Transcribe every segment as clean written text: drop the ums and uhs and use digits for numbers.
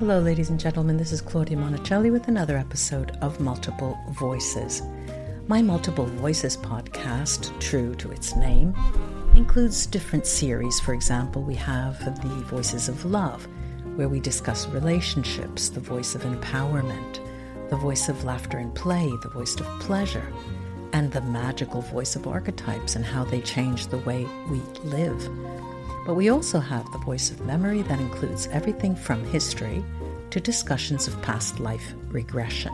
Hello, ladies and gentlemen. This is Claudia Monticelli with another episode of Multiple Voices. My Multiple Voices podcast, true to its name, includes different series. For example, we have the Voices of Love, where we discuss relationships, the voice of empowerment, the voice of laughter and play, the voice of pleasure, and the magical voice of archetypes and how they change the way we live. But we also have the voice of memory that includes everything from history to discussions of past life regression.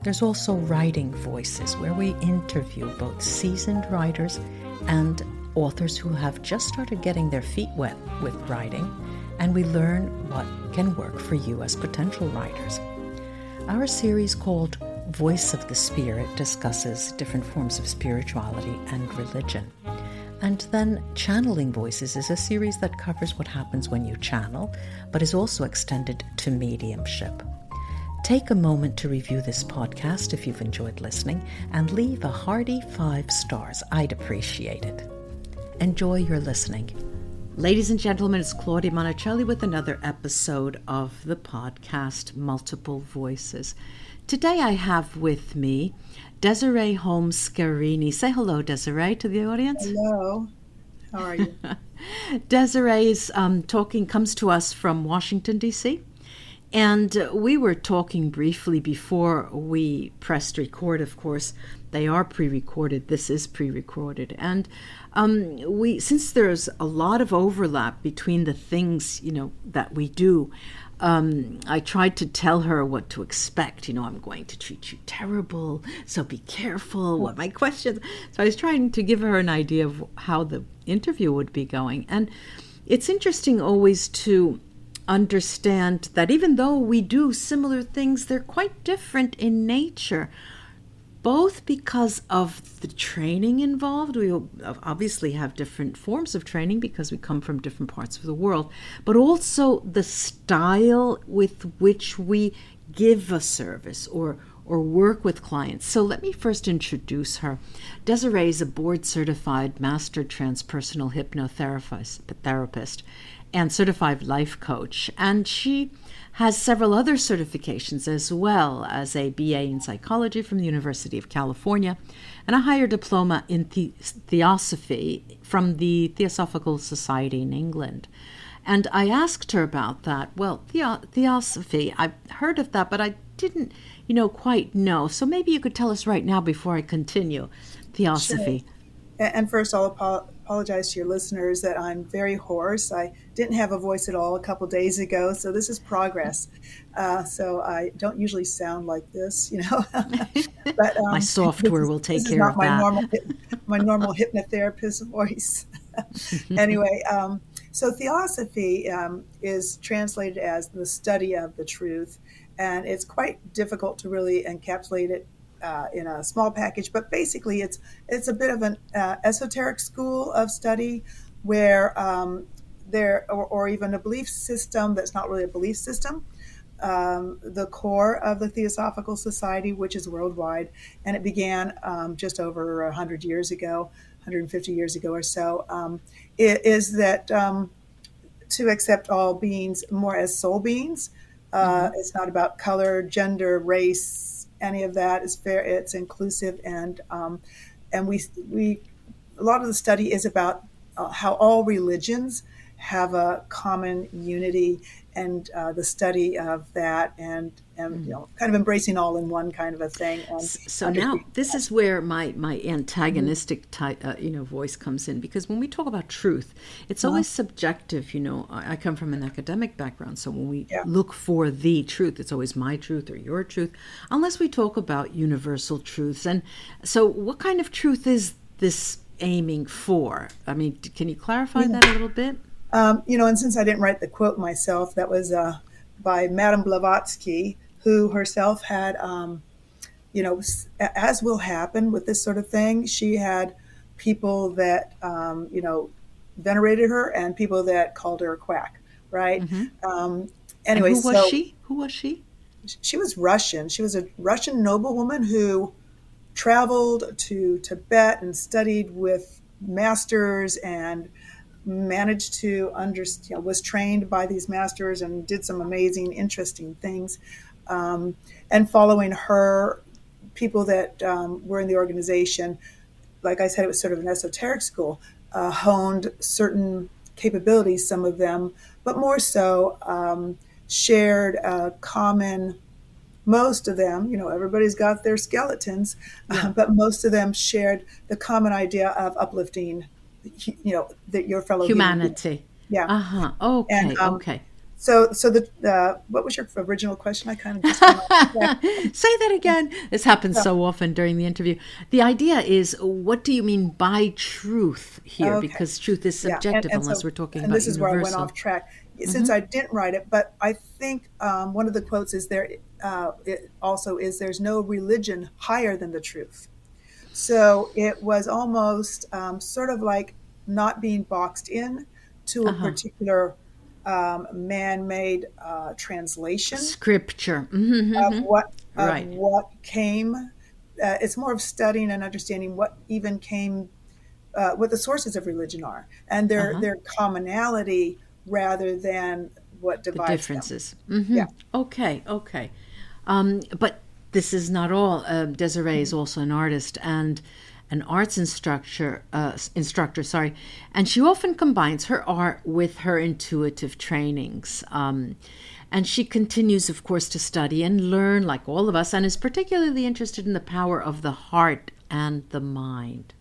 There's also writing voices, where we interview both seasoned writers and authors who have just started getting their feet wet with writing, and we learn what can work for you as potential writers. Our series called Voice of the Spirit discusses different forms of spirituality and religion. And then Channeling Voices is a series that covers what happens when you channel, but is also extended to mediumship. Take a moment to review this podcast if you've enjoyed listening, and leave a hearty 5 stars. I'd appreciate it. Enjoy your listening. Ladies and gentlemen, it's Claudia Monticelli with another episode of the podcast Multiple Voices. Today I have with me Desiree Holmes Scherini. Say hello, Desiree, to the audience. Hello. How are you? Desiree's comes to us from Washington, D.C. And we were talking briefly before we pressed record. Of course, they are pre-recorded. This is pre-recorded. And since there's a lot of overlap between the things, that we do, I tried to tell her what to expect. I'm going to treat you terrible, so be careful. What my questions? So I was trying to give her an idea of how the interview would be going. And it's interesting always to understand that even though we do similar things, they're quite different in nature, both because of the training involved. We obviously have different forms of training because we come from different parts of the world, but also the style with which we give a service or work with clients. So let me first introduce her. Desiree is a board-certified master transpersonal hypnotherapist and certified life coach, and she has several other certifications as well as a BA in psychology from the University of California and a higher diploma in Theosophy from the Theosophical Society in England. And I asked her about that. Well, Theosophy, I've heard of that, but I didn't, quite know. So maybe you could tell us right now before I continue. Theosophy. Sure. And first, I'll apologize to your listeners that I'm very hoarse. I didn't have a voice at all a couple days ago, so this is progress. So I don't usually sound like this, But my software will take care of that. My normal hypnotherapist voice. Anyway, so Theosophy is translated as the study of the truth, and it's quite difficult to really encapsulate it in a small package, but basically it's a bit of an esoteric school of study where or even a belief system that's not really a belief system. The core of the Theosophical Society, which is worldwide, and it began just over 100 years ago, 150 years ago or so, is that to accept all beings more as soul beings. It's not about color, gender, race, any of that. Is fair. It's inclusive, and we a lot of the study is about how all religions have a common unity, and the study of that, and kind of embracing all in one kind of a thing. And so now this is where my antagonistic type, voice comes in, because when we talk about truth, it's always subjective. I come from an academic background, so when we look for the truth, it's always my truth or your truth, unless we talk about universal truths. And so, what kind of truth is this aiming for? I mean, can you clarify that a little bit? And since I didn't write the quote myself, that was by Madame Blavatsky, who herself had, as will happen with this sort of thing, she had people that, venerated her and people that called her a quack, right? Mm-hmm. Anyway, and who was she? She was Russian. She was a Russian noblewoman who traveled to Tibet and studied with masters and managed to understand, was trained by these masters and did some amazing, interesting things. And following her, people that were in the organization, like I said, it was sort of an esoteric school, honed certain capabilities, some of them, but more so shared a common, most of them, everybody's got their skeletons, Yeah. but most of them shared the common idea of uplifting, your fellow human being. Humanity. Yeah. Uh-huh. And Okay, okay. so the what was your original question? I kind of just went off track. Say that again. This happens So, so often during the interview. The idea is, what do you mean by truth here? okay. Because truth is Yeah, subjective and unless so, we're talking and about this is where I went universal. off track, since I didn't write it, but I think one of the quotes is there. It also is, "There's no religion higher than the truth." So it was almost sort of like not being boxed in to a Uh-huh. particular man-made translation Scripture. of what of Right. what came. It's more of studying and understanding what even came, what the sources of religion are, and Uh-huh. their commonality rather than what The divides them. differences. Yeah. Okay, okay. But this is not all. Desiree is also an artist and an arts instructor, sorry, and she often combines her art with her intuitive trainings. And she continues, of course, to study and learn like all of us, and is particularly interested in the power of the heart and the mind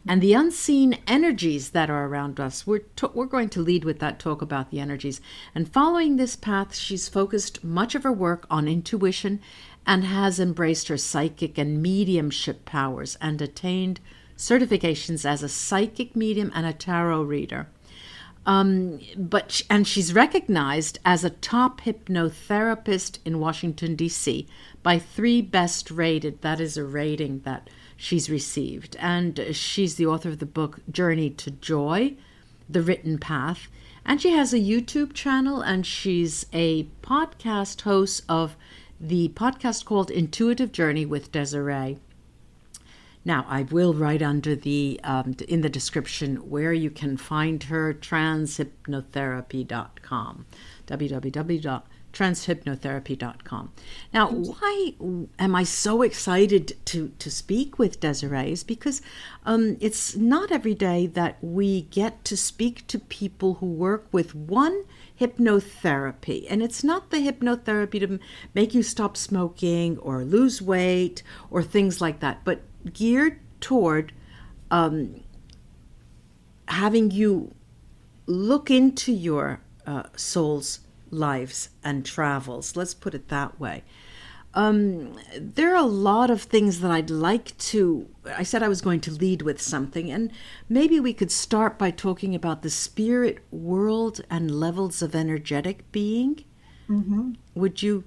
and the unseen energies that are around us. We're going to lead with that talk about the energies. And following this path, she's focused much of her work on intuition and has embraced her psychic and mediumship powers and attained certifications as a psychic medium and a tarot reader. And she's recognized as a top hypnotherapist in Washington, D.C. by 3 best rated. That is a rating that she's received. And she's the author of the book Journey to Joy, The Written Path. And she has a YouTube channel, and she's a podcast host of the podcast called Intuitive Journey with Desiree. Now, I will write under in the description where you can find her, transhypnotherapy.com, www.transhypnotherapy.com. Now, why am I so excited to speak with Desiree? Is because it's not every day that we get to speak to people who work with one hypnotherapy. And it's not the hypnotherapy to make you stop smoking or lose weight or things like that, but geared toward having you look into your soul's lives and travels. Let's put it that way. There are a lot of things that I'd like to. I said I was going to lead with something, and maybe we could start by talking about the spirit world and levels of energetic being. Mm-hmm.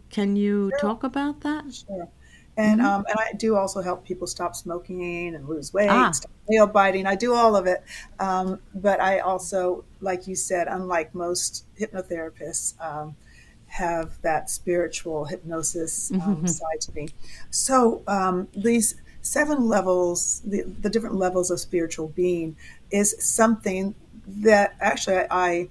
Can you Sure. talk about that? Sure. And I do also help people stop smoking and lose weight, Ah, stop nail biting. I do all of it. But I also, like you said, unlike most hypnotherapists, have that spiritual hypnosis side to me. So these 7 levels, the different levels of spiritual being, is something that actually I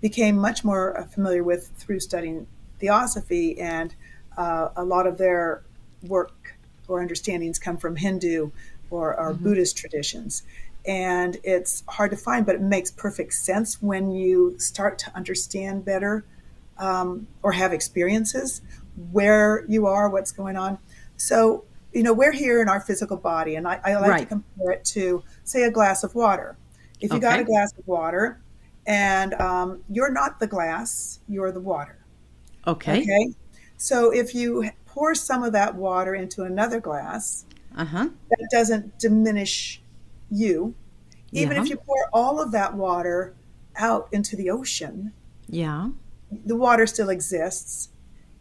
became much more familiar with through studying Theosophy, and a lot of their work or understandings come from Hindu or Buddhist traditions. And it's hard to find, but it makes perfect sense when you start to understand better, or have experiences where you are, what's going on. So, we're here in our physical body, and I like to right. compare it to, say, a glass of water. If you got a Okay. glass of water and you're not the glass, you're the water. Okay. Okay. So if you pour some of that water into another glass, Uh-huh. that doesn't diminish you. Even Yeah. if you pour all of that water out into the ocean, Yeah. the water still exists,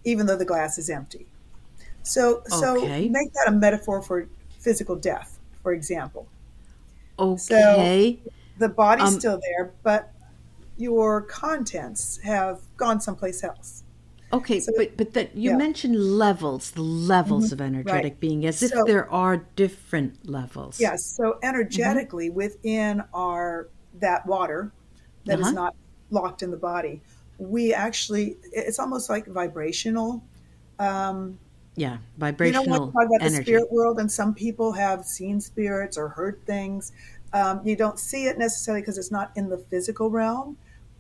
even though the glass is empty. So Okay. make that a metaphor for physical death, for example. So Okay. the body's Um, still there, but your contents have gone someplace else. okay, So but that you yeah. mentioned levels, the Hmm. levels of Right. energetic being, as if So there are different levels. yes, so Mm-hmm. energetically within that water, that is Uh-huh. not locked in the body. We actually, it's almost like vibrational. Um, Yeah, you know, when vibrational you talk about the energy. spirit world, and some people have seen spirits or heard things. You don't see it necessarily because it's not in the physical realm,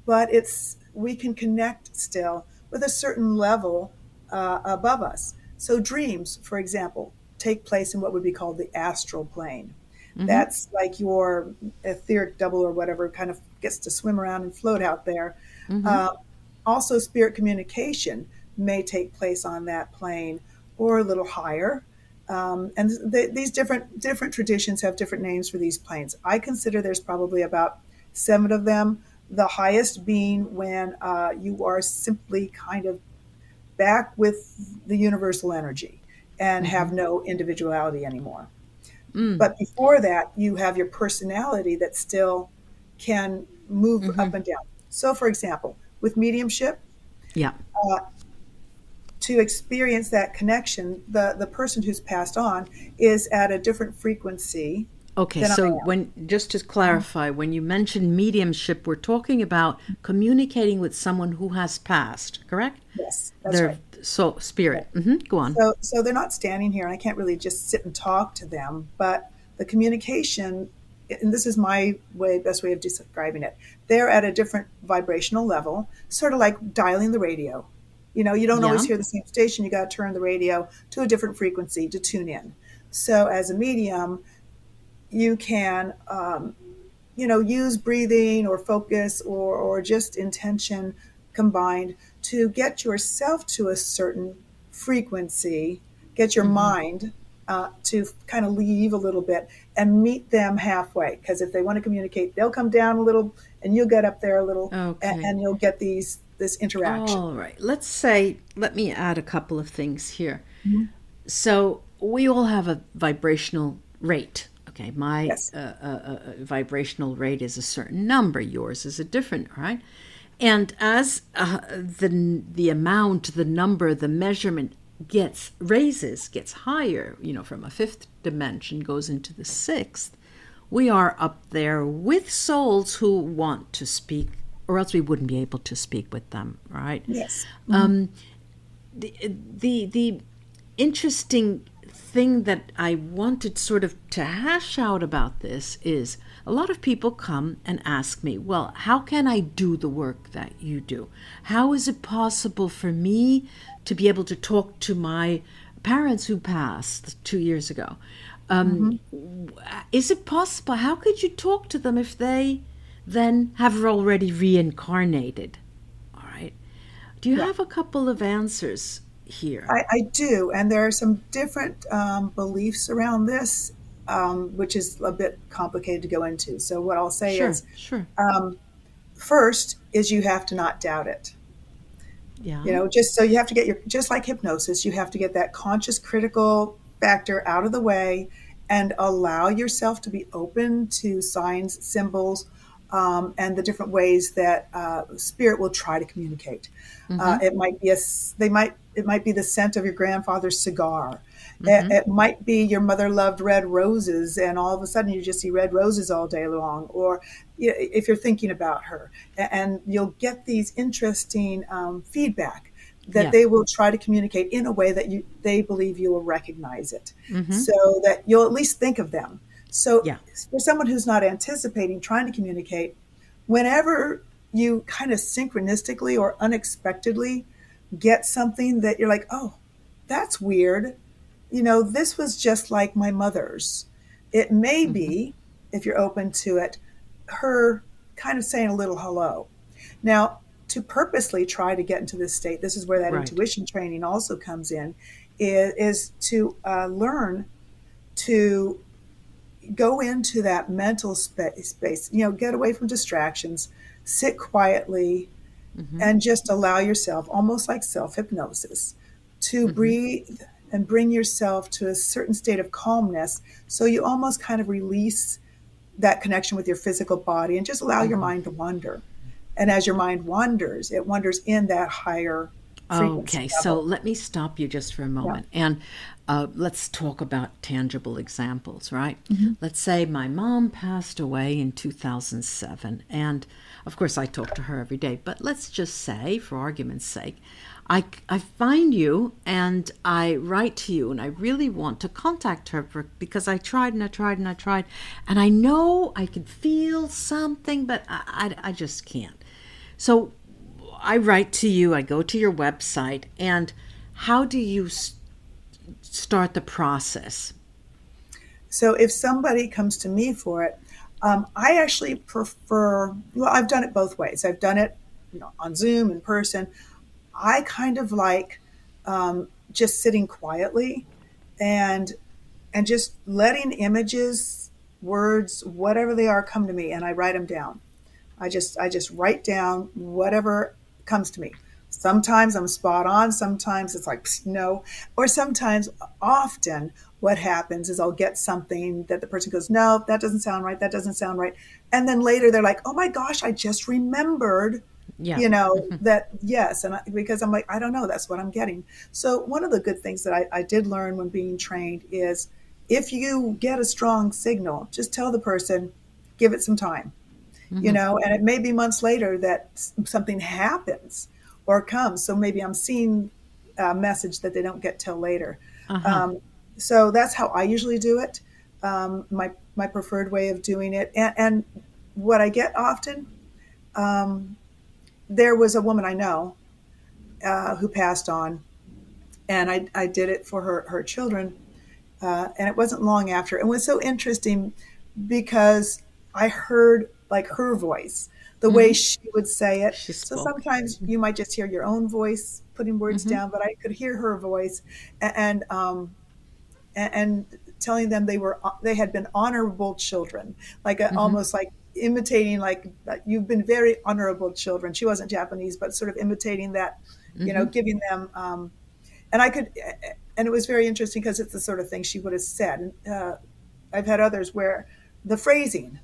but it's we can connect still with a certain level above us. So dreams, for example, take place in what would be called the astral plane. Mm-hmm. That's like your etheric double or whatever kind of gets to swim around and float out there. Mm-hmm. Uh, Also, spirit communication may take place on that plane or a little higher. And these different traditions have different names for these planes. I consider there's probably about 7 of them. The highest being when you are simply kind of back with the universal energy and Mm-hmm. have no individuality anymore. Mm. But before that, you have your personality that still can move Mm-hmm. up and down. So, for example, with mediumship, Yeah. uh, to experience that connection, the person who's passed on is at a different frequency Okay, than I so am. when just to clarify, when you mention mediumship, we're talking about communicating with someone who has passed, correct? Yes, that's Their right. soul Right. spirit. Go on. So they're not standing here, and I can't really just sit and talk to them. But the communication, and this is my best way of describing it. They're at a different vibrational level, sort of like dialing the radio. You know, you don't always Yeah. hear the same station. You got to turn the radio to a different frequency to tune in. So as a medium, you can use breathing or focus or just intention combined to get yourself to a certain frequency, get your Mm-hmm. mind to kind of leave a little bit and meet them halfway. Because if they want to communicate, they'll come down a little and you'll get up there a little, Okay. and you'll get this interaction. All right. Let me add a couple of things here. Mhm. So we all have a vibrational rate. Okay, my Yes. vibrational rate is a certain number. Yours is a different, right? And as the amount, the number, the measurement gets higher. From a fifth dimension goes into the sixth. We are up there with souls who want to speak, or else we wouldn't be able to speak with them, right? Yes. Mhm. Um, the interesting thing that I wanted sort of to hash out about this is a lot of people come and ask me, well, how can I do the work that you do? How is it possible for me to be able to talk to my parents who passed 2 years ago? Mhm. Is it possible? How could you talk to them if they then have already reincarnated? All right. Do you Yeah. have a couple of answers here? I do, and there are some different beliefs around this, which is a bit complicated to go into. So what I'll say Sure, is, sure. um, first is you have to not doubt it. Yeah. Just so you have to get just like hypnosis, you have to get that conscious critical factor out of the way and allow yourself to be open to signs, symbols, and the different ways that spirit will try to communicate. Mm-hmm. It might be it might be the scent of your grandfather's cigar. It, Mm-hmm. it might be your mother loved red roses, and all of a sudden you just see red roses all day long. Or if you're thinking about her, and you'll get these interesting feedback that Yeah. they will try to communicate in a way that they believe you will recognize it, Mm-hmm. so that you'll at least think of them. So Yeah. for someone who's not anticipating trying to communicate, whenever you kind of synchronistically or unexpectedly get something that you're like, oh, that's weird. This was just like my mother's. It may Mm-hmm. be, if you're open to it, her kind of saying a little hello. Now, to purposely try to get into this state, this is where that Right. intuition training also comes in, is to learn to go into that mental space, get away from distractions, sit quietly, Mm-hmm. and just allow yourself, almost like self hypnosis, to Mm-hmm. breathe and bring yourself to a certain state of calmness. So you almost kind of release that connection with your physical body and just allow your Mm-hmm. mind to wander. And as your mind wanders, it wanders in that higher frequency Okay, so level. let me stop you just for a Yeah. moment and let's talk about tangible examples, right? Hmm. Let's say my mom passed away in 2007, and of course I talk to her every day, but let's just say, for argument's sake, I find you and I write to you and I really want to contact her because I tried and I tried and I tried, and I know I could feel something, but I just can't. So I write to you, I go to your website, and how do you start the process? So if somebody comes to me for it, I actually prefer, well, I've done it both ways. I've done it, on Zoom, in person. I kind of like just sitting quietly and just letting images, words, whatever they are, come to me, and I write them down. I just write down whatever comes to me. Sometimes I'm spot on. Sometimes it's like no, or sometimes, often, what happens is I'll get something that the person goes, no, that doesn't sound right. That doesn't sound right. And then later they're like, oh my gosh, I just remembered, Yeah. that yes. And because I'm like, I don't know, that's what I'm getting. So one of the good things that I did learn when being trained is, if you get a strong signal, just tell the person, give it some time, and it may be months later that something happens or comes. So maybe I'm seeing a message that they don't get till later. Uh-huh. Um, so that's how I usually do it. My preferred way of doing it. And what I get often, um, there was a woman I know who passed on, and I did it for her children. And it wasn't long after. It was so interesting because I heard like her voice, the way Mm-hmm. she would say it. She So spoke. sometimes you might just hear your own voice putting words Mm-hmm. down, but I could hear her voice, and and telling them they had been honorable children, like Mm-hmm. almost like imitating, like, you've been very honorable children. She wasn't Japanese, but sort of imitating that, Mm-hmm. giving them, and I could, and it was very interesting because it's the sort of thing she would have said. And I've had others where the phrasing,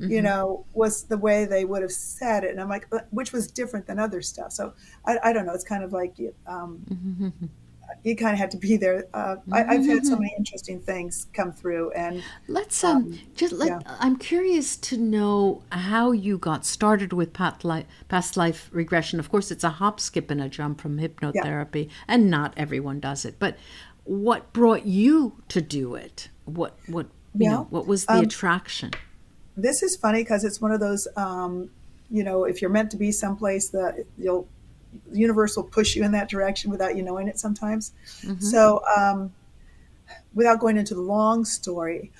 Mm-hmm. was the way they would have said it, and I'm like, which was different than other stuff. So I don't know. It's kind of like, Mm-hmm. you kind of had to be there. I've had so Mm-hmm. many interesting things come through, and Let's um, just let yeah, I'm curious to know how you got started with past life regression. Of course, it's a hop, skip, and a jump from yeah, hypnotherapy, and not everyone does it. But what brought you to do it? What yeah. what was the Um, attraction? this is funny because it's one of those, if you're meant to be someplace, the universe will push you in that direction without you knowing it sometimes. Mm-hmm. So, without going into the long story,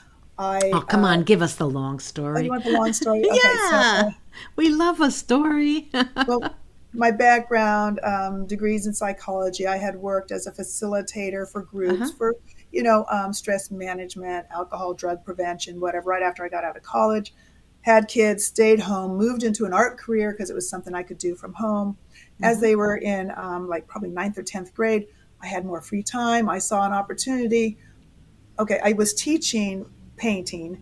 Oh, I come on, give us the long oh, you story. want the long story? Okay, so, Yeah, we love a story. well, my background, degrees in psychology. I had worked as a facilitator for groups Uh-huh. for, stress management, alcohol, drug prevention, whatever. Right after I got out of college, had kids, stayed home, moved into an art career because it was something I could do from home. As Mm-hmm. they were in, like, probably ninth or 10th grade, I had more free time. I saw an opportunity. Okay, I was teaching painting,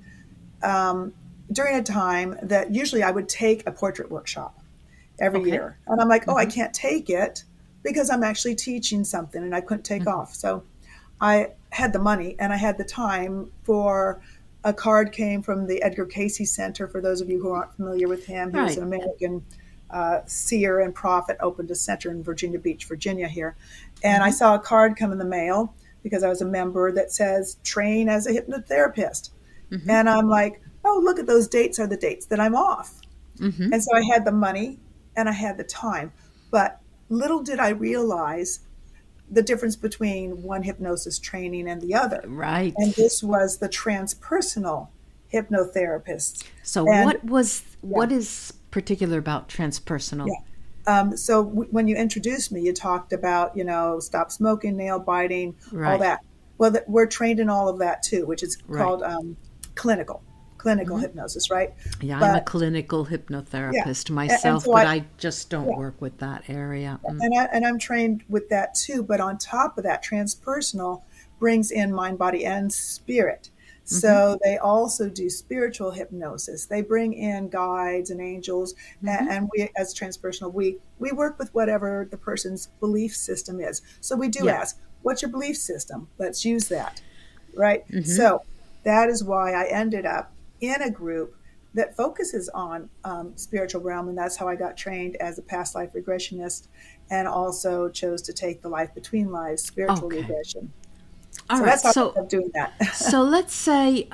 um, during a time that usually I would take a portrait workshop every Okay. year. And I'm like, oh, I Mm-hmm. can't take it because I'm actually teaching something and I couldn't take Mm-hmm. off. So I had the money and I had the time for a card came from the Edgar Casey Center. For those of you who aren't familiar with him, he was Right. an American seer and prophet, opened a center in Virginia Beach, Virginia here. And I Mm-hmm. saw a card come in the mail because I was a member that says train as a hypnotherapist. Mm-hmm. And I'm like, oh, look at those dates are the dates that I'm off. Mm-hmm. And so I had the money and I had the time. But little did I realize the difference between one hypnosis training and the other. And Right. this was the transpersonal hypnotherapists. So And yeah, what is particular about yeah. transpersonal? So when you introduced me, you talked about, stop smoking, nail biting, all Right. that. Well, we're trained in all of that too, which is Right. called clinical, clinical Mm-hmm. hypnosis, right? Yeah, I'm a But clinical yeah, hypnotherapist and myself, so but I just don't yeah, work with that area. and I'm trained with that too. But on top of that, transpersonal brings in mind, body, and spirit. So they also do spiritual hypnosis. They bring in guides and angels, and we, as transpersonal, we work with whatever the person's belief system is. So we do Yeah. ask, "What's your belief system? Let's use that." Right. So that is why I ended up in a group that focuses on spiritual realm, and that's how I got trained as a past life regressionist, and also chose to take the life between lives spiritual Okay. regression. All So right. that's how I ended up doing that. So let's say,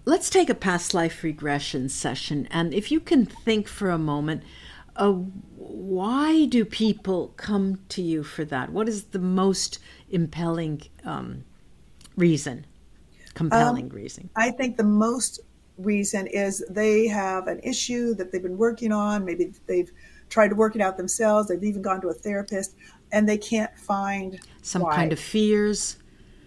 let's take a past life regression session. And if you can think for a moment, why do people come to you for that? What is the most impelling reason? Compelling reason? I think the most reason is they have an issue that they've been working on. Maybe they've tried to work it out themselves. They've even gone to a therapist, and they can't find Some why. kind of fears?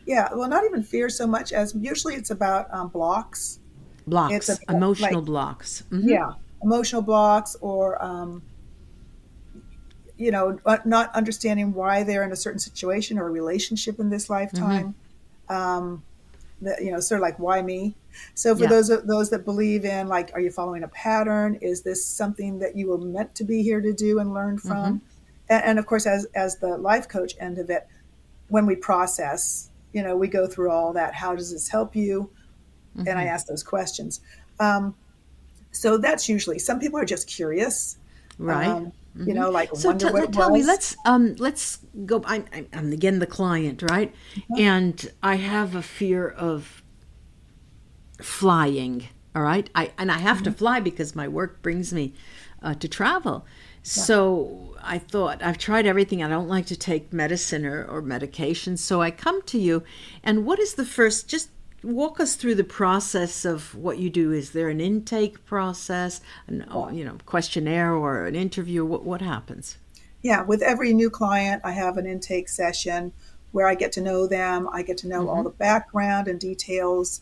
Yeah, well, not even fear so much as usually it's about blocks. It's Blocks, about, emotional like, blocks. yeah, emotional blocks, or not understanding why they're in a certain situation or a relationship in this lifetime. Sort of like, why me? So for Yeah. those that believe in, like, are you following a pattern? Is this something that you were meant to be here to do and learn from? And of course, as the life coach end of it, when we process, we go through all that. How does this help you? And I ask those questions. So that's usually, some people are just curious, Right. like So wonder what it tell me, was. let's go. I'm again the client, right? And I have a fear of flying. All right, I have to fly because my work brings me to travel. So I thought, I've tried everything. I don't like to take medicine or medication. So I come to you. And what is the first? Just walk us through the process of what you do. Is there an intake process, questionnaire or an interview? What happens? Yeah, with every new client, I have an intake session where I get to know them. I get to know all the background and details,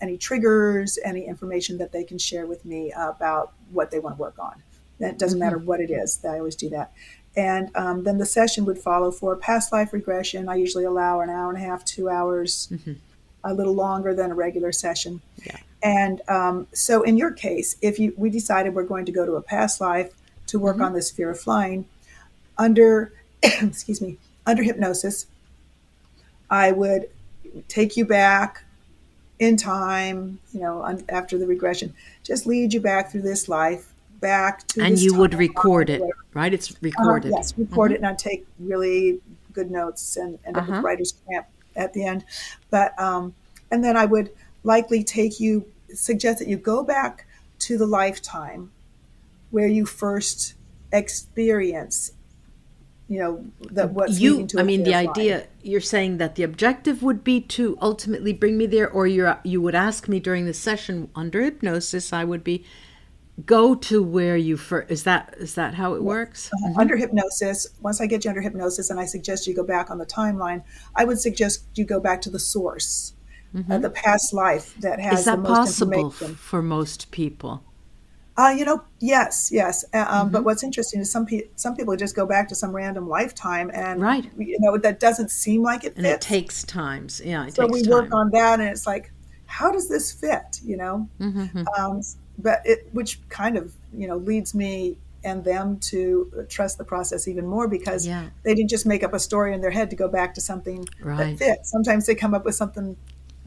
any triggers, any information that they can share with me about what they want to work on. That doesn't matter what it is. I always do that. And then the session would follow for past life regression. I usually allow an hour and a half, 2 hours, a little longer than a regular session. Yeah. And so in your case, if we decided we're going to go to a past life to work on this fear of flying, under excuse me, under hypnosis, I would take you back in time, after the regression, just lead you back through this life, back to And this you time. would record it, right? It's recorded. Yes, record it, and I take really good notes and end up with writer's cramp at the end. But and then I would likely suggest that you go back to the lifetime where you first experience, what's leading to I a mean, the fear of flying. idea, you're saying that the objective would be to ultimately bring me there, or you would ask me during the session under hypnosis, I would go to where you first, is that how it works? Under hypnosis, once I get you under hypnosis and I suggest you go back on the timeline, I would suggest you go back to the source, the past life that has Is the that most possible information. for most people? Yes. But what's interesting is some people just go back to some random lifetime, and Right. That doesn't seem like it fits. And it takes times. Yeah, it So takes we work time. on that, and it's like, how does this fit? But which kind of leads me and them to trust the process even more, because Yeah. they didn't just make up a story in their head to go back to something Right. that fits. Sometimes they come up with something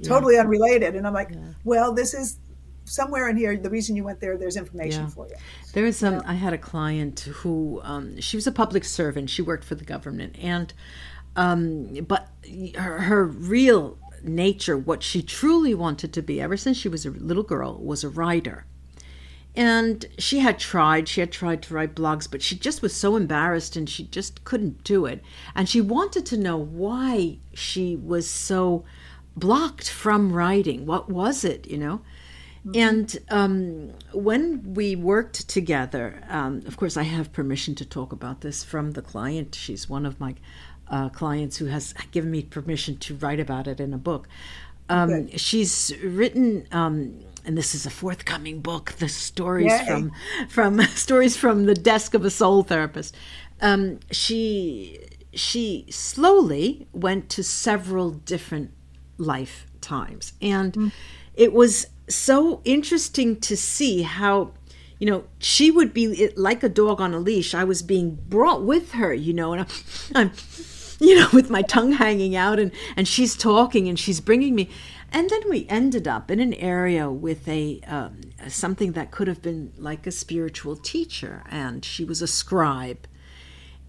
totally unrelated, and I'm like, well, this is somewhere in here. The reason you went there, there's information for you. There was I had a client who she was a public servant. She worked for the government, and but her real nature, what she truly wanted to be ever since she was a little girl, was a writer. And she had tried to write blogs, but she just was so embarrassed and she just couldn't do it. And she wanted to know why she was so blocked from writing. What was it, And when we worked together, of course, I have permission to talk about this from the client. She's one of my clients who has given me permission to write about it in a book. She's written, and this is a forthcoming book, the stories from stories from the desk of a soul therapist. She slowly went to several different life times. And it was so interesting to see how, she would be like a dog on a leash. I was being brought with her, and I'm with my tongue hanging out, and she's talking and she's bringing me. And then we ended up in an area with something that could have been like a spiritual teacher, and she was a scribe.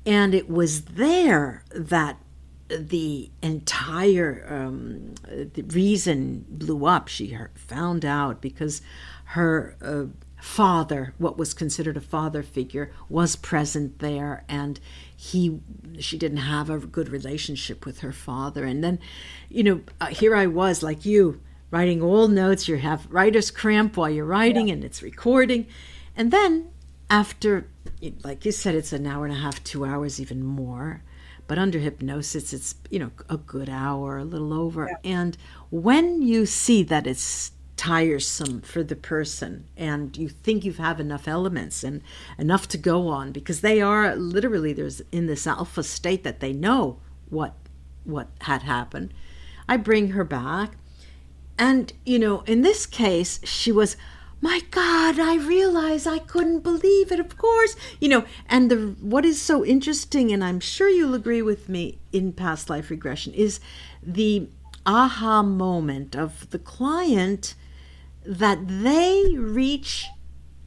And it was there that the entire the reason blew up. She found out because her father, what was considered a father figure, was present there, and she didn't have a good relationship with her father. And then, here I was, like you, writing all notes. You have writer's cramp while you're writing, and it's recording. And then after, like you said, it's an hour and a half, 2 hours, even more. But under hypnosis, it's, a good hour, a little over. Yeah. And when you see that it's tiresome for the person and you think you have enough elements and enough to go on, because they are literally, there's in this alpha state that they know what had happened, I bring her back. And, in this case, she was, my God, I realized, I couldn't believe it, of course. And what is so interesting, and I'm sure you'll agree with me in past life regression, is the aha moment of the client, that they reach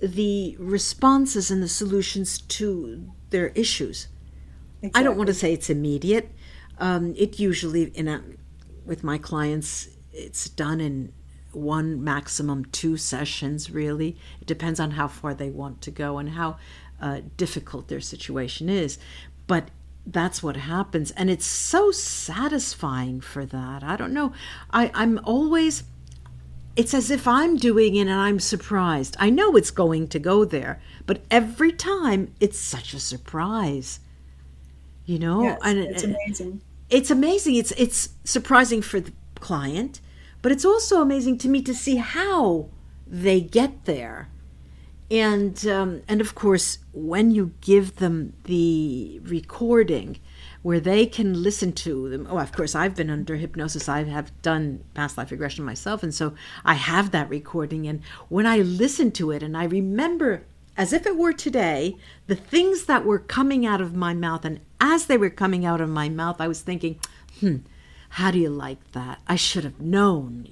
the responses and the solutions to their issues. Exactly. I don't want to say it's immediate. It usually, with my clients, it's done in 1, maximum 2 sessions, really. It depends on how far they want to go and how difficult their situation is. But that's what happens. And it's so satisfying for that. I don't know. I'm always... It's as if I'm doing it and I'm surprised. I know it's going to go there, but every time it's such a surprise. Yes, and it's amazing. It's amazing. It's surprising for the client, but it's also amazing to me to see how they get there. And of course, when you give them the recording where they can listen to them. Oh, of course, I've been under hypnosis. I have done past life regression myself. And so I have that recording. And when I listen to it and I remember, as if it were today, the things that were coming out of my mouth. And as they were coming out of my mouth, I was thinking, how do you like that? I should have known,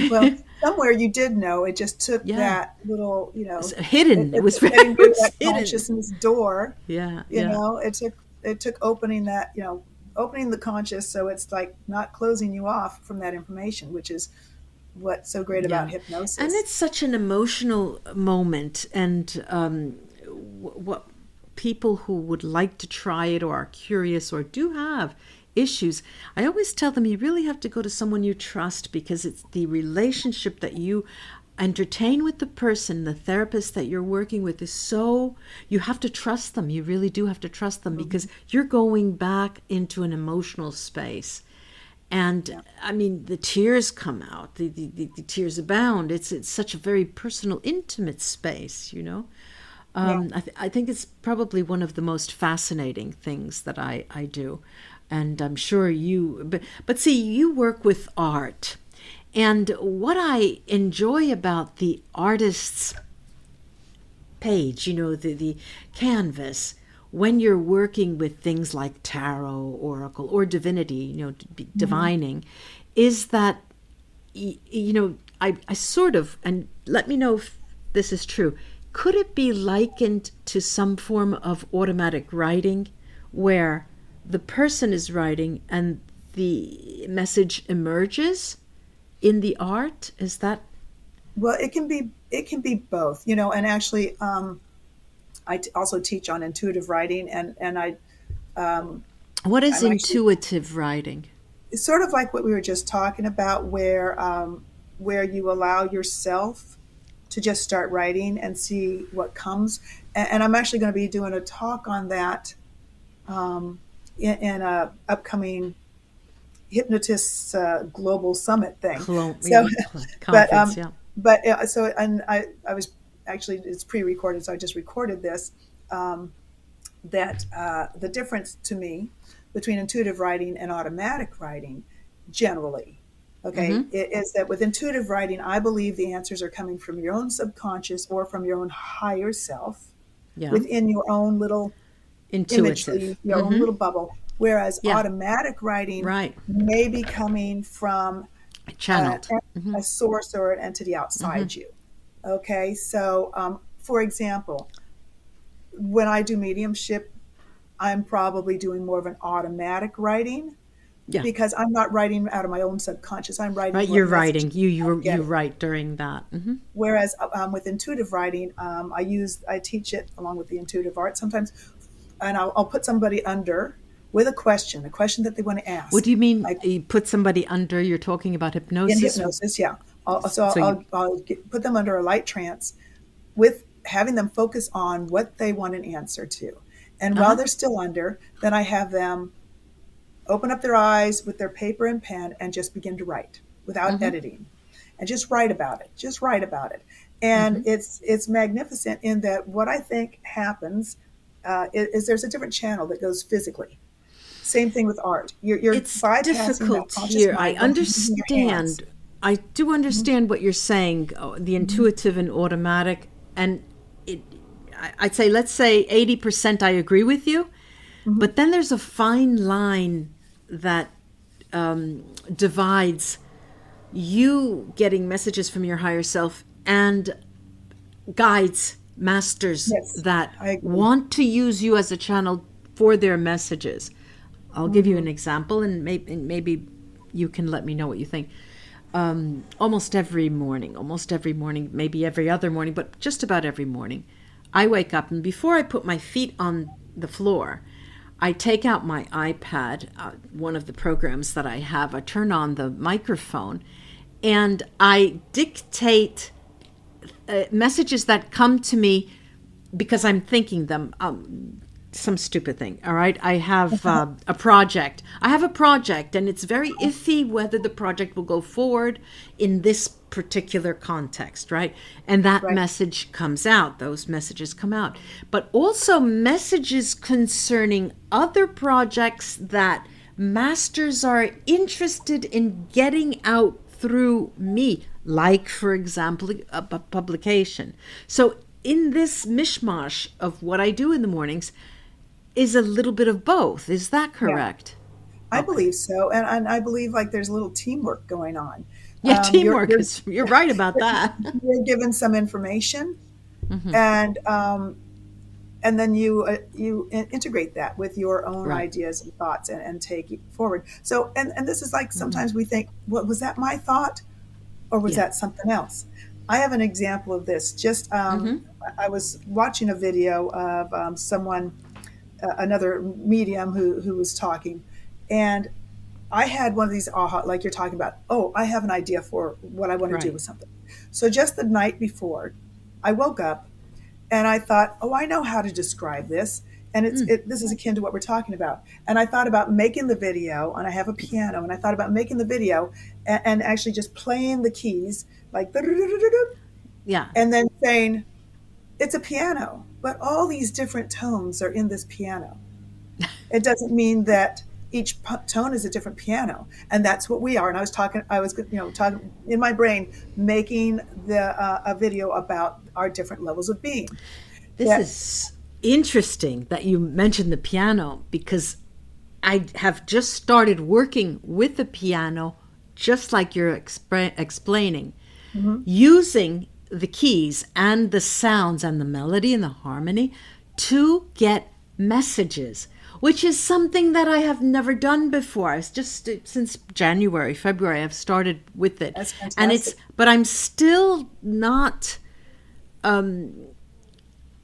Well, somewhere you did know. It just took that little, It's hidden. It was getting through that hidden. Consciousness door. Yeah. It took opening that, opening the conscious, so it's like not closing you off from that information, which is what's so great about hypnosis. And it's such an emotional moment. And what people who would like to try it or are curious or do have issues, I always tell them you really have to go to someone you trust, because it's the relationship that you entertain with the person, the therapist that you're working with, is so, you have to trust them. You really do have to trust them, because you're going back into an emotional space. And I mean, the tears come out, the tears abound. It's such a very personal, intimate space, I think it's probably one of the most fascinating things that I do. And I'm sure but see, you work with art. And what I enjoy about the artist's page, the canvas, when you're working with things like tarot, oracle, or divinity, divining, is that, I sort of, and let me know if this is true, could it be likened to some form of automatic writing, where the person is writing and the message emerges in the art? Is that? Well, it can be both, and actually, I also teach on intuitive writing, and I. What is intuitive writing? It's sort of like what we were just talking about, where you allow yourself to just start writing and see what comes. And I'm actually going to be doing a talk on that in a upcoming hypnotists global summit thing. I was actually, it's pre-recorded, so I just recorded this. That the difference to me between intuitive writing and automatic writing, generally, Okay, it is that with intuitive writing, I believe the answers are coming from your own subconscious or from your own higher self Yeah. within your own little Intuitive. imagery, your own little bubble. Whereas Yeah. automatic writing Right. may be coming from a, Channeled. a source or an entity outside you. Okay, so for example, when I do mediumship, I'm probably doing more of an automatic writing Yeah. because I'm not writing out of my own subconscious. I'm writing Right. what You're message writing. You I'm you getting. write during that. Whereas with intuitive writing, I teach it along with the intuitive art sometimes, and I'll put somebody under with a question that they want to What ask. do you mean? Like You put somebody under? You're talking about in hypnosis. hypnosis, yeah. So you. Put them under a light trance with having them focus on what they want an answer to. And Uh while huh. they're still under, then I have them open up their eyes with their paper and pen and just begin to write without editing and just write about it. Just write about it. And it's magnificent in that what I think happens is there's a different channel that goes physically. Same thing with art. You're It's bypassing that difficult conscious here. I mind when you're using your hands. understand. I do understand what you're saying, the intuitive and automatic. And it, I'd say, let's say 80% I agree with you. But then there's a fine line that divides you getting messages from your higher self and guides, masters Yes, that I agree. want to use you as a channel for their messages. I'll give you an example, and maybe you can let me know what you think. Almost every morning, maybe every other morning, but just about every morning, I wake up, and before I put my feet on the floor, I take out my iPad, one of the programs that I have. I turn on the microphone, and I dictate messages that come to me because I'm thinking them. Some stupid thing. All right. I have a project. And it's very iffy whether the project will go forward in this particular context, right? And that Right. message comes out. Those messages come out. But also messages concerning other projects that masters are interested in getting out through me, like, for example, a publication. So in this mishmash of what I do in the mornings is a little bit of both. Is that Yeah. correct? I Okay. believe so, and I believe like there's a little teamwork going on. Yeah, Um, you're teamwork you're is, you're right about that. you're given some information, and then you integrate that with your own Right. ideas and thoughts and take it forward. So and this is like sometimes we think, well, was that my thought or was Yeah. that something else? I have an example of this. Just I was watching a video of someone, another medium who was talking, and I had one of these aha, like you're talking about. Oh, I have an idea for what I want to do Right. with something. So just the night before, I woke up and I thought, oh, I know how to describe this. And this is akin to what we're talking about. And I thought about making the video, and I have a piano, and I thought about making the video and actually just playing the keys like, Yeah. and then saying, it's a piano, but all these different tones are in this piano. It doesn't mean that each tone is a different piano, and that's what we are. And I was talking in my brain, making a video about our different levels of being. This That is interesting that you mentioned the piano, because I have just started working with the piano, just like you're explaining, using the keys and the sounds and the melody and the harmony to get messages, which is something that I have never done before. It's just since January, February, I've started with it. That's And fantastic. but I'm still not,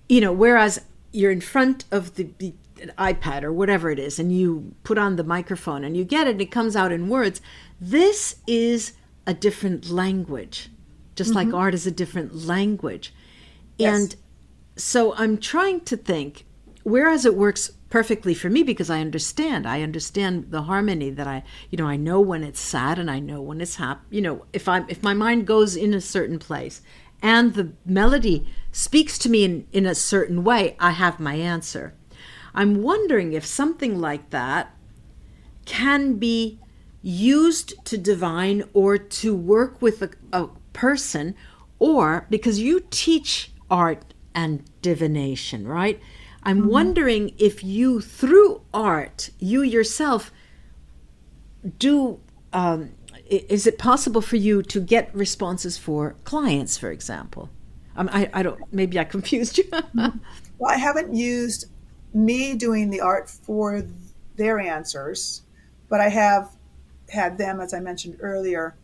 whereas you're in front of the iPad or whatever it is, and you put on the microphone and you get it, and it comes out in words. This is a different language, just like art is a different language. Yes. And so I'm trying to think, whereas it works perfectly for me because I understand the harmony that I know when it's sad and I know when it's happy. If my mind goes in a certain place and the melody speaks to me in a certain way, I have my answer. I'm wondering if something like that can be used to divine or to work with a person, or because you teach art and divination, right? I'm wondering if you, through art, you yourself do, is it possible for you to get responses for clients, for example? I don't, maybe I confused you. Well, I haven't used me doing the art for their answers, but I have had them, as I mentioned earlier,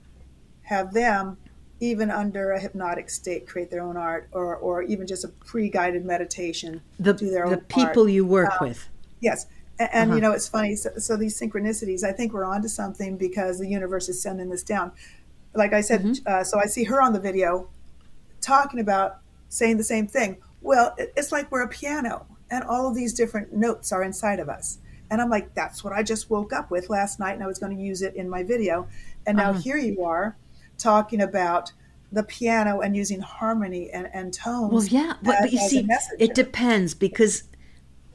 have them, even under a hypnotic state, create their own art, or even just a pre-guided meditation, do their The own art. people you work Um, with. yes. And, Uh-huh. it's funny. So these synchronicities, I think we're onto something because the universe is sending this down. Like I said, so I see her on the video talking about saying the same thing. Well, it's like we're a piano and all of these different notes are inside of us. And I'm like, that's what I just woke up with last night and I was going to use it in my video. And now Uh-huh. here you are talking about the piano and using harmony and Well, tones yeah, but you as a see, it messenger. depends because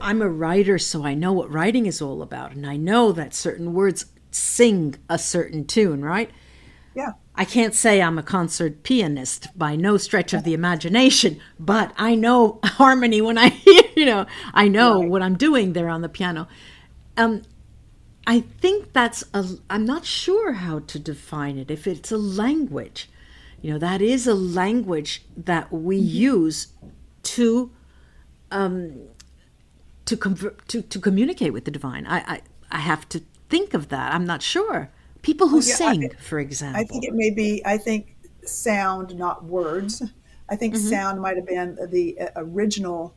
I'm a writer, so I know what writing is all about, and I know that certain words sing a certain tune, right? Yeah. I can't say I'm a concert pianist by no stretch of the imagination, but I know harmony when I hear, I know Right. what I'm doing there on the piano. Um, I think I'm not sure how to define it. If it's a language, that is a language that we use to to communicate with the divine. I have to think of that. I'm not sure. People who Well, yeah, sing, for I think example. it may be, I think sound, not words. I think sound might have been the original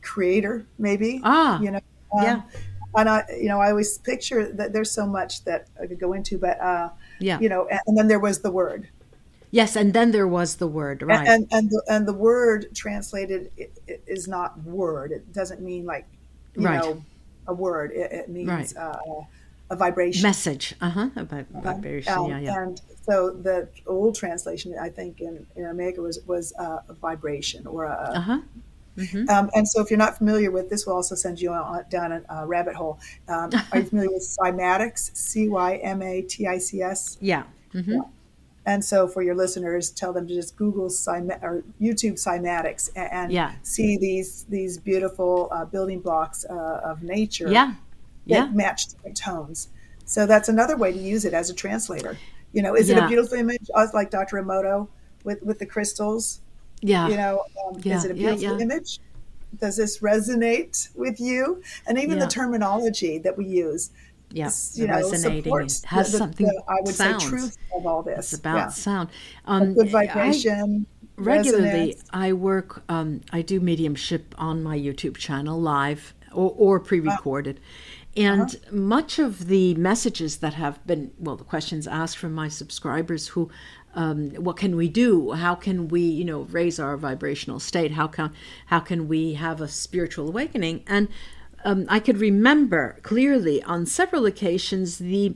creator, maybe, Ah, you know. yeah, Um, and I always picture that there's so much that I could go into, but, yeah. and then there was the word. Yes, and then there was the word, And, right, and the word translated it is not word. It doesn't mean like, you right, know, a word. It right. means a vibration. Message, about Uh-huh. vibration, yeah, yeah. And so the old translation, I think, in America was a vibration or a. Uh-huh. Mm-hmm. And so, if you're not familiar with this, will also send you down a rabbit hole. Are you familiar with cymatics? Cymatics. Yeah. Mm-hmm. Yeah. And so, for your listeners, tell them to just Google or YouTube cymatics and Yeah. see these beautiful building blocks of nature Yeah. that Yeah. match different tones. So that's another way to use it as a translator. Is it a Yeah. beautiful image, like Dr. Emoto with the crystals? Yeah. Is Yeah. it a Yeah. beautiful Yeah. image? Does this resonate with you? And even the Yeah. terminology that we use, Yeah. The resonating, it supports has something, I would say, sounds. truth of all It's this. about Yeah, sound. a good I vibration, regularly resonance. I do mediumship on my YouTube channel live or pre-recorded, Uh-huh. and much of the messages that have been, well, the questions asked from my subscribers who, what can we do, how can we raise our vibrational state, how can we have a spiritual awakening. And I could remember clearly on several occasions the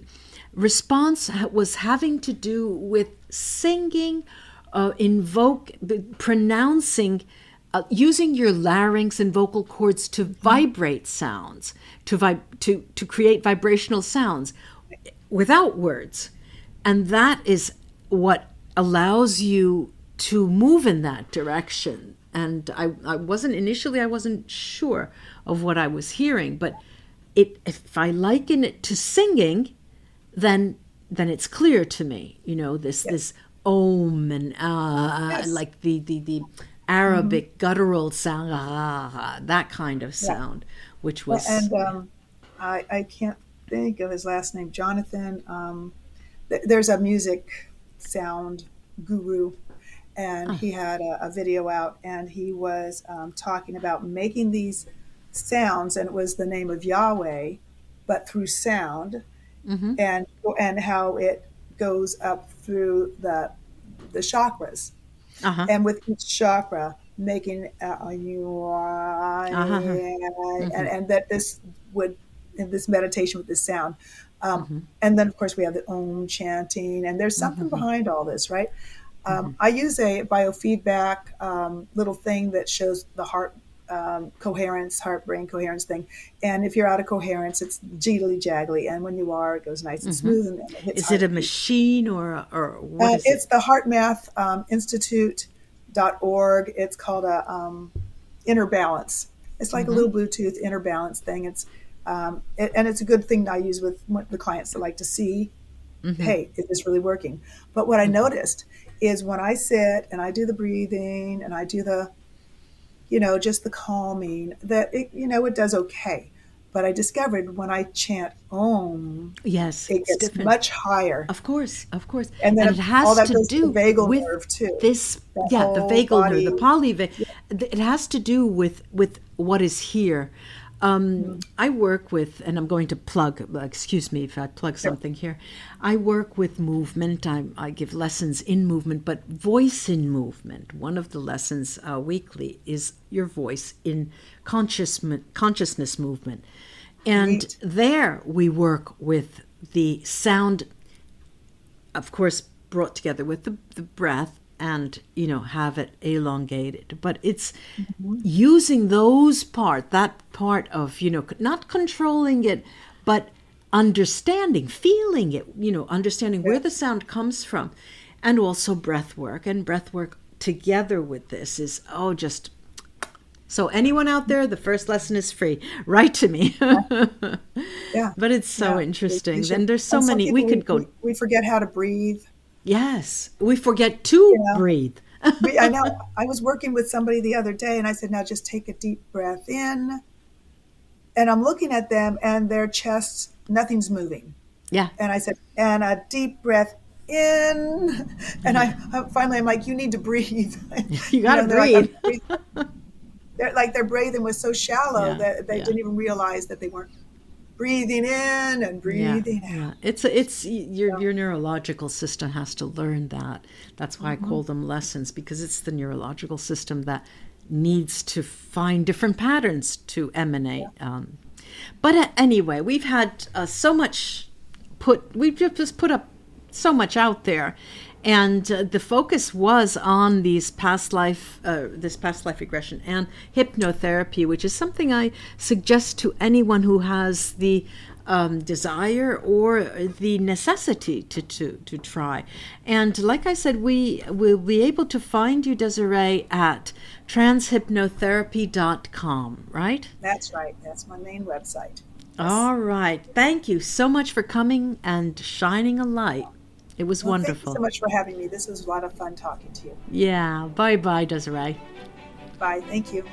response was having to do with singing, pronouncing, using your larynx and vocal cords to vibrate sounds, to create vibrational sounds without words. And that is what allows you to move in that direction. And I wasn't sure of what I was hearing, but if I liken it to singing, then it's clear to me, this Yes. om and Yes. like the Hmm. Arabic guttural sound, that kind of Yeah. sound, which was, And I can't think of his last name, Jonathan. There's a music sound guru, and he had a video out, and he was talking about making these sounds, and it was the name of Yahweh, but through sound, and how it goes up through the chakras, uh-huh, and with each chakra making uh-huh, and that this would in this meditation with this sound. And then of course we have the om chanting, and there's something behind all this, right? I use a biofeedback little thing that shows the heart coherence, heart-brain coherence thing. And if you're out of coherence, it's jiggly jaggly. And when you are, it goes nice and smooth, and it hits Is it a heartbeat. machine or what is It's it? the HeartMath Institute.org. It's called a inner balance. It's like a little Bluetooth inner balance thing. And it's a good thing I use with the clients that like to see, hey, is this really working? But what I noticed is when I sit and I do the breathing and I do the, just the calming, that it does okay. But I discovered when I chant Om, Yes, it it's gets different. much higher. Of course, of course. And And then it all has that to goes to the do vagal with nerve too. this, That yeah, the whole vagal nerve, the body. polyvagal. It has to do with what is here. I work with, and I'm going to plug, excuse me if I plug something here. I work with movement. I give lessons in movement, but voice in movement. One of the lessons weekly is your voice in consciousness movement. And Neat. there we work with the sound, of course, brought together with the breath, and have it elongated. But it's using that part of not controlling it, but understanding, feeling it, understanding where the sound comes from, and also breath work. And breath work together with this is just. So anyone out there, the first lesson is free. Write to me. Yeah. But it's so Yeah. interesting. You should. And there's so And some many. We people, could go. we forget how to breathe. Yes, we forget You to know, breathe. I know. I was working with somebody the other day, and I said, "Now just take a deep breath in." And I'm looking at them, and their chests, nothing's moving. Yeah, And I said, "And a deep breath in." And I'm like, "You need to breathe." you got to And they're like, "I'm breathe. breathing." Their breathing was so shallow Yeah, that they yeah. didn't even realize that they weren't breathing in and Yeah, breathing yeah. out. It's So, your neurological system has to learn that. That's why I call them lessons, because it's the neurological system that needs to find different patterns to emanate. But anyway, we've had so much we've just put up so much out there, and the focus was on this past life regression and hypnotherapy, which is something I suggest to anyone who has the desire or the necessity to try. And like I said, we will be able to find you, Desiree, at transhypnotherapy.com, right? that's right. That's my main website. Yes. All right. Thank you so much for coming and shining a light. It was Well, thank you wonderful. so much for having me. This was a lot of fun talking to you. Yeah. Bye-bye, Desiree. Bye. Thank you.